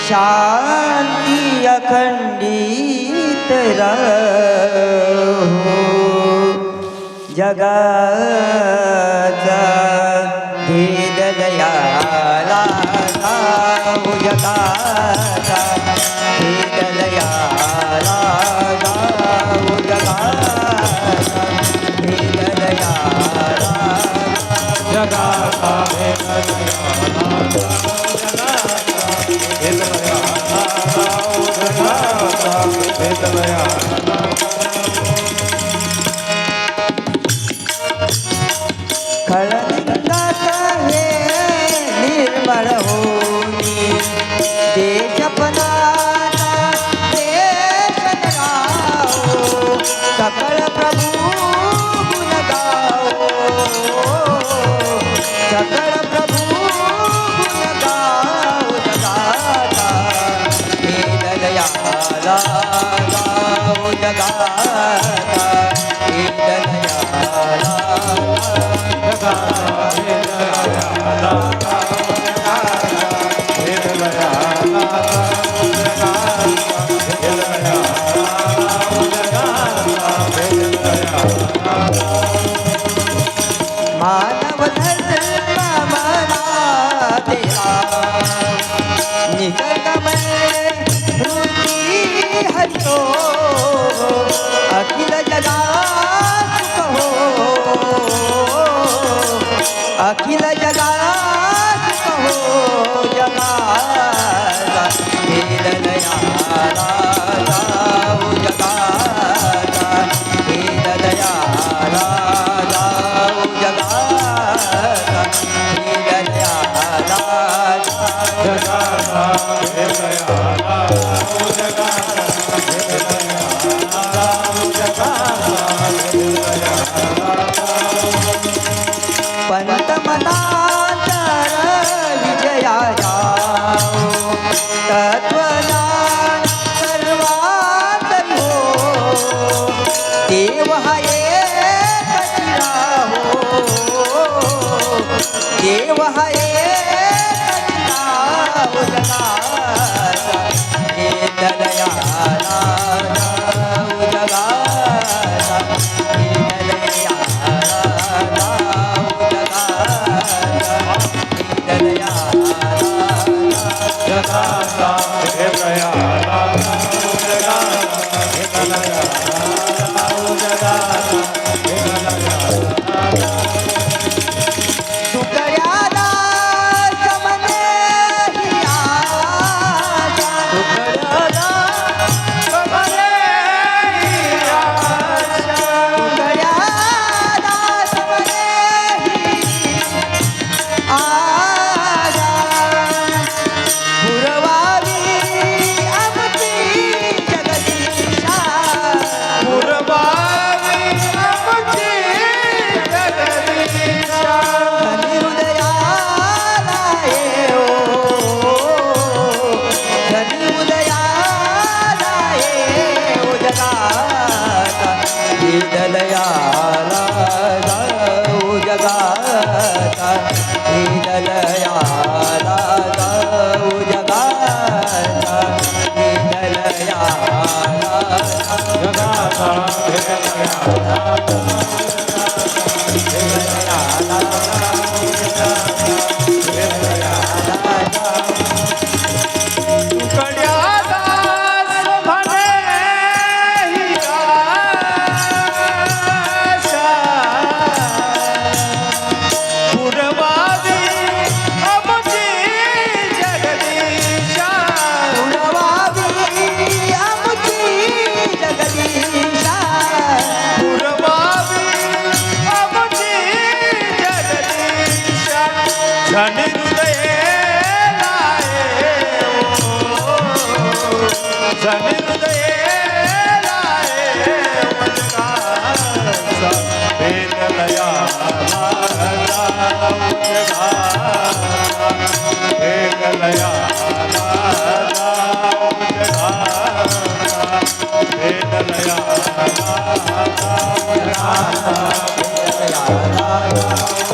शांती अखंडित रहो जगाचा भेद दयाला जाऊ जगाचा भेद दयाला जाऊ जगाचा भेद दयाला जगाचा भेद खळनिंदाचा हे निर्मळ होनी देशपनाचा देश राहो सकळ प्रभू गुण गाओ सकळ प्रभू गुण गाओ जगाचा भेद दयाला गाओ जगाचा भेद दयाला मानव धर्म मनातेला निसर्गमय वृत्ती हरितो अखिल जगात सुख हो अखिल जगात सुख हो जगाचा भेद दयाला जाऊ जगाचा भेद दयाला जाऊ जगाचा भेद दयाला जगाचा भेद दयाला जाऊ जगाचा भेद दयाला जाऊ जगाचा भेद दयाला पंत मनांतर विजया जाओ तत्वज्ञान सर्वांत हो देव हा एकच राहो देव हा एकच राहो जगाचा भेद दयाला जाऊ जगाचा भेद दयाला जगाचा भेद दयाला तुकड्याला समने ही आशा तुकड्याला समने ही आशा तुकड्याला समने ही आशा पुरवावी आमची जगदीशा पुरवावी आमची जगदीशा धनी हृदयाला येओ धनी हृदयाला येओ जगाचा भेद दयाला जाऊ जगाचा भेद दयाला जाऊ जगाचा भेद दयाला जगाचा भेद तुकड्याला समने ही आशा पुरवावी आमची जगदीशा पुरवावी आमची जगदीशा पुरवावी आमची जगदीशा धनी हृदयेला येओ धनी हृदयेला येओ जगाचा भेद दयाला जाऊ जगाचा भेद दयाला जाऊ जगाचा भेद दयाला जाऊ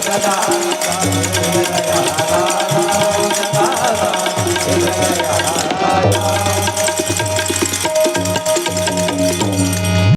जगाचा